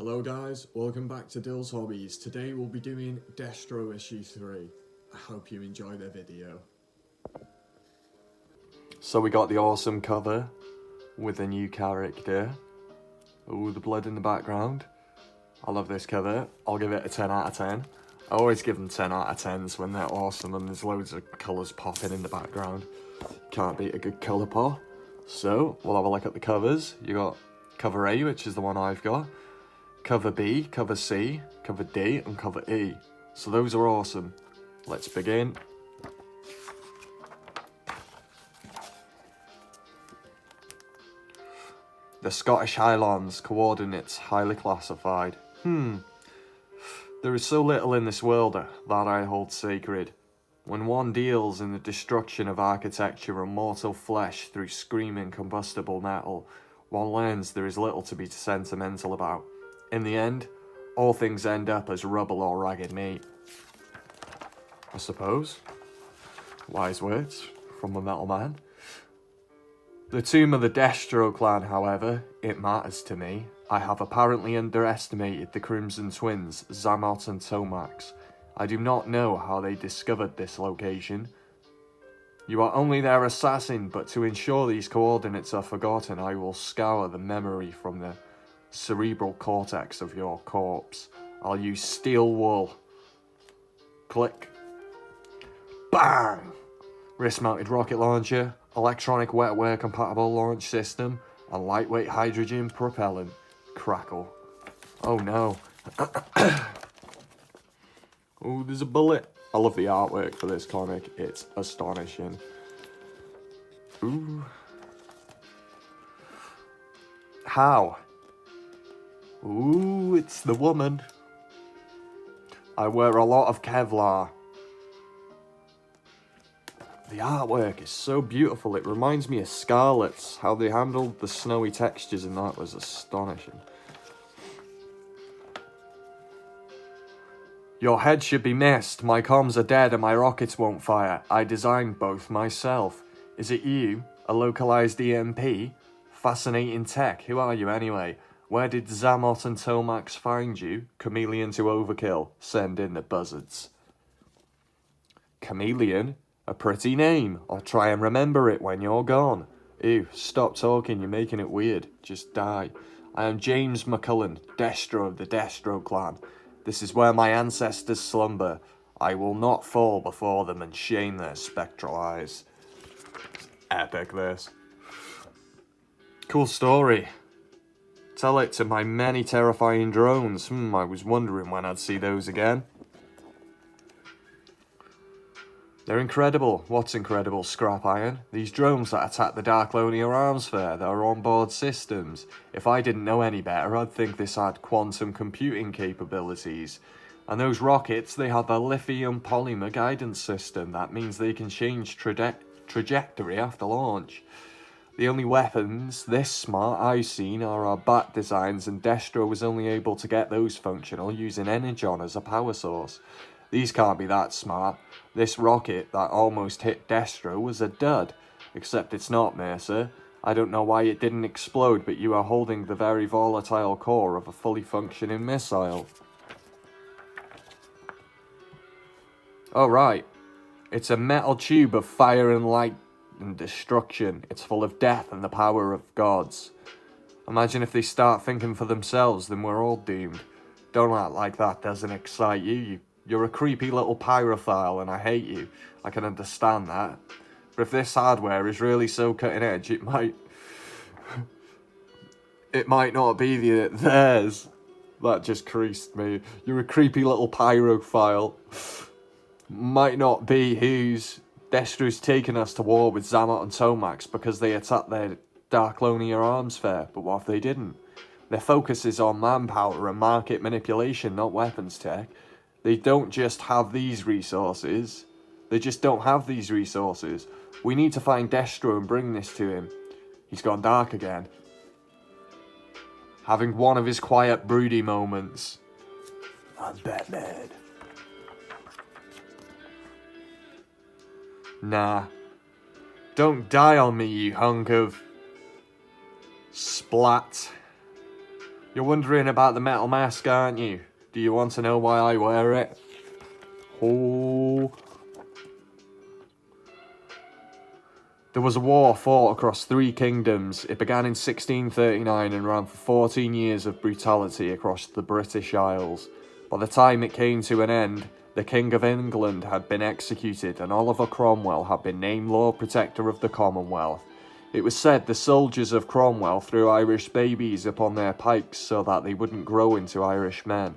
Hello guys, welcome back to Dill's Hobbies. Today we'll be doing Destro issue 3. I hope you enjoy the video. So we got the awesome cover with a new character. Ooh, the blood in the background. I love this cover. I'll give it a 10 out of 10. I always give them 10 out of 10s when they're awesome and there's loads of colours popping in the background. Can't beat a good colour pop. So, we'll have a look at the covers. You got cover A, which is the one I've got. Cover B, cover C, cover D, and cover E. So those are awesome. Let's begin. The Scottish Highlands, coordinates highly classified. There is so little in this world that I hold sacred. When one deals in the destruction of architecture and mortal flesh through screaming combustible metal, one learns there is little to be sentimental about. In the end, all things end up as rubble or ragged meat. I suppose. Wise words from the Metal Man. The tomb of the Destro clan, however, it matters to me. I have apparently underestimated the Crimson Twins, Xamot and Tomax. I do not know how they discovered this location. You are only their assassin, but to ensure these coordinates are forgotten, I will scour the memory from the cerebral cortex of your corpse. I'll use steel wool. Click. Bang! Wrist-mounted rocket launcher, electronic wetware compatible launch system, and lightweight hydrogen propellant. Crackle. Oh no. Oh, there's a bullet. I love the artwork for this comic. It's astonishing. Ooh. How? Ooh, it's the woman. I wear a lot of Kevlar. The artwork is so beautiful. It reminds me of Scarlet's. How they handled the snowy textures in that was astonishing. Your head should be missed. My comms are dead and my rockets won't fire. I designed both myself. Is it you? A localized EMP? Fascinating tech. Who are you anyway? Where did Xamot and Tomax find you? Chameleon to overkill. Send in the buzzards. Chameleon? A pretty name. I'll try and remember it when you're gone. Ew, stop talking, you're making it weird. Just die. I am James McCullen, Destro of the Destro clan. This is where my ancestors slumber. I will not fall before them and shame their spectral eyes. Epic, this. Cool story. Tell it to my many terrifying drones. I was wondering when I'd see those again. They're incredible. What's incredible? Scrap iron. These drones that attack the Darklonia Arms Fair, they're onboard systems. If I didn't know any better, I'd think this had quantum computing capabilities. And those rockets, they have a lithium polymer guidance system. That means they can change trajectory after launch. The only weapons this smart I've seen are our bat designs, and Destro was only able to get those functional using energon as a power source. These can't be that smart. This rocket that almost hit Destro was a dud. Except it's not, Mercer. I don't know why it didn't explode, but you are holding the very volatile core of a fully functioning missile. Oh right. It's a metal tube of fire and light and destruction. It's full of death and the power of gods. Imagine if they start thinking for themselves, then we're all doomed. Don't act like that doesn't excite you. You're a creepy little pyrophile and I hate you. I can understand that. But if this hardware is really so cutting edge, it might not be theirs. That just creased me. You're a creepy little pyrophile. Might not be whose Destro's taken us to war with Xamot and Tomax because they attacked their Darklonia Arms Fair, but what if they didn't? Their focus is on manpower and market manipulation, not weapons tech. They don't just have these resources. They just don't have these resources. We need to find Destro and bring this to him. He's gone dark again. Having one of his quiet, broody moments. I'm Batman. Nah. Don't die on me, you hunk of... splat. You're wondering about the metal mask, aren't you? Do you want to know why I wear it? Oh. There was a war fought across 3 kingdoms. It began in 1639 and ran for 14 years of brutality across the British Isles. By the time it came to an end, the King of England had been executed and Oliver Cromwell had been named Lord Protector of the Commonwealth. It was said the soldiers of Cromwell threw Irish babies upon their pikes so that they wouldn't grow into Irish men,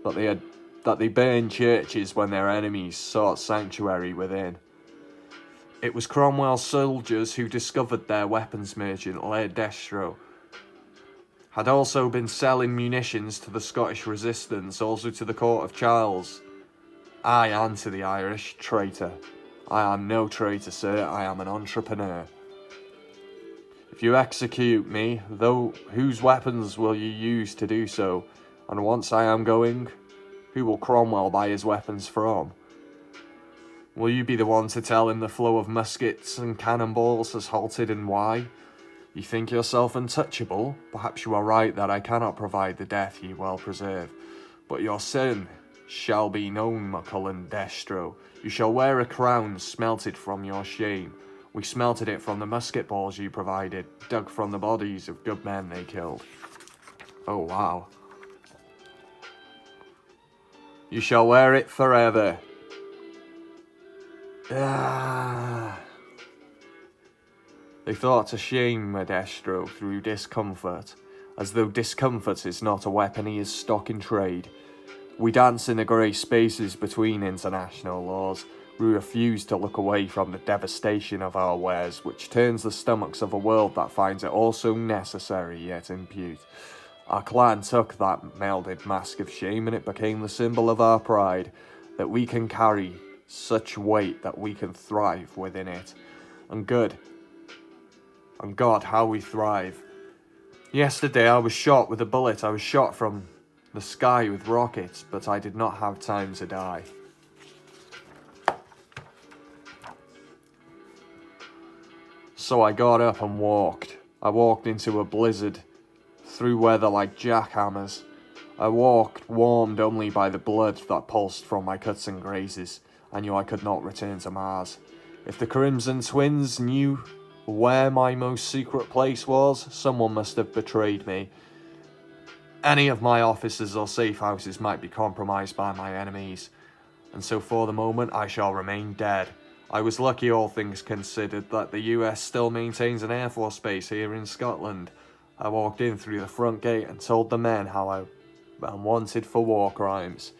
that they burned churches when their enemies sought sanctuary within. It was Cromwell's soldiers who discovered their weapons merchant, Lord Destro, had also been selling munitions to the Scottish resistance, also to the court of Charles. Aye, and to the Irish, traitor. I am no traitor, sir, I am an entrepreneur. If you execute me, though, whose weapons will you use to do so? And once I am going, who will Cromwell buy his weapons from? Will you be the one to tell him the flow of muskets and cannonballs has halted and why? You think yourself untouchable? Perhaps you are right that I cannot provide the death ye well preserve. But your sin shall be known, Macullen Destro. You shall wear a crown smelted from your shame. We smelted it from the musket balls you provided, dug from the bodies of good men they killed. Oh wow. You shall wear it forever. Ah. They thought to shame Destro through discomfort, as though discomfort is not a weapon he is stock in trade. We dance in the grey spaces between international laws. We refuse to look away from the devastation of our wares, which turns the stomachs of a world that finds it also necessary yet impute. Our clan took that melded mask of shame and it became the symbol of our pride, that we can carry such weight that we can thrive within it. And God, how we thrive. Yesterday I was shot with a bullet. I was shot from the sky with rockets, but I did not have time to die. So I got up and walked. I walked into a blizzard, through weather like jackhammers. I walked, warmed only by the blood that pulsed from my cuts and grazes. I knew I could not return to Mars. If the Crimson Twins knew where my most secret place was, someone must have betrayed me. Any of my offices or safe houses might be compromised by my enemies, and so for the moment I shall remain dead. I was lucky, all things considered, that the US still maintains an Air Force base here in Scotland. I walked in through the front gate and told the men how I am wanted for war crimes.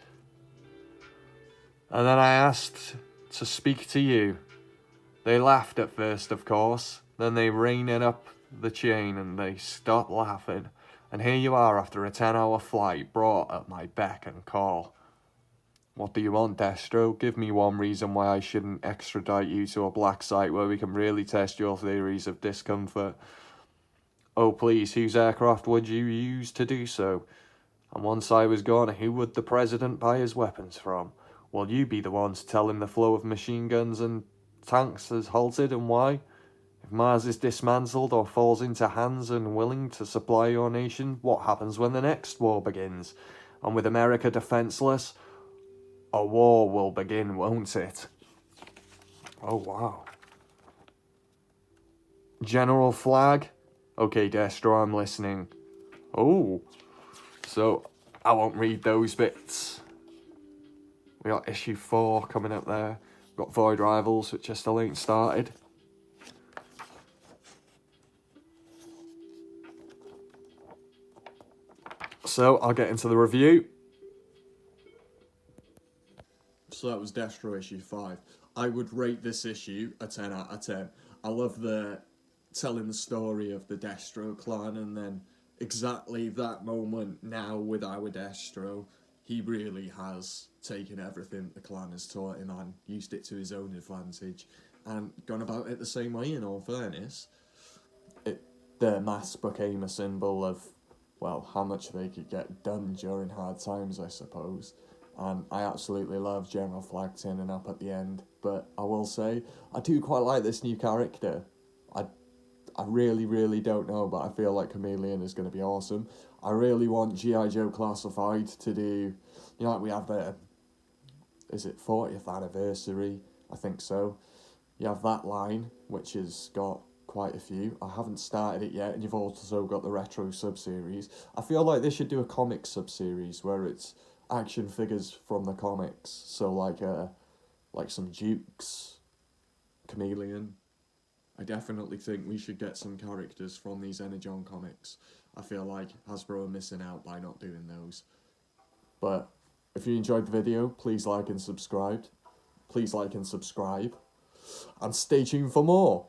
And then I asked to speak to you. They laughed at first, of course, then they reined up the chain and they stopped laughing. And here you are after a 10-hour flight, brought at my beck and call. What do you want, Destro? Give me one reason why I shouldn't extradite you to a black site where we can really test your theories of discomfort. Oh please, whose aircraft would you use to do so? And once I was gone, who would the president buy his weapons from? Will you be the one to tell him the flow of machine guns and tanks has halted and why? If Mars is dismantled or falls into hands unwilling to supply your nation, what happens when the next war begins? And with America defenseless, a war will begin, won't it? Oh, wow. General Flag? Okay, Destro, I'm listening. Oh, so I won't read those bits. We got issue 4 coming up there. We've got Void Rivals, which I still ain't started. So I'll get into the review. So that was Destro issue 5. I would rate this issue a 10 out of 10. I love the telling the story of the Destro clan, and then exactly that moment now with our Destro, he really has taken everything the clan has taught him and used it to his own advantage and gone about it the same way, in all fairness. The mask became a symbol of, well, how much they could get done during hard times, I suppose. And I absolutely love General Flag turning up at the end, but I will say, I do quite like this new character. I really don't know, but I feel like Chameleon is going to be awesome. I really want G.I. Joe Classified to do, you know, like we have the, is it 40th anniversary? I think so. You have that line, which has got quite a few. I haven't started it yet, and you've also got the retro sub-series. I feel like they should do a comic sub-series where it's action figures from the comics. So like some Dukes, Chameleon. I definitely think we should get some characters from these Energon comics. I feel like Hasbro are missing out by not doing those. But if you enjoyed the video, please like and subscribe. Please like and subscribe. And stay tuned for more.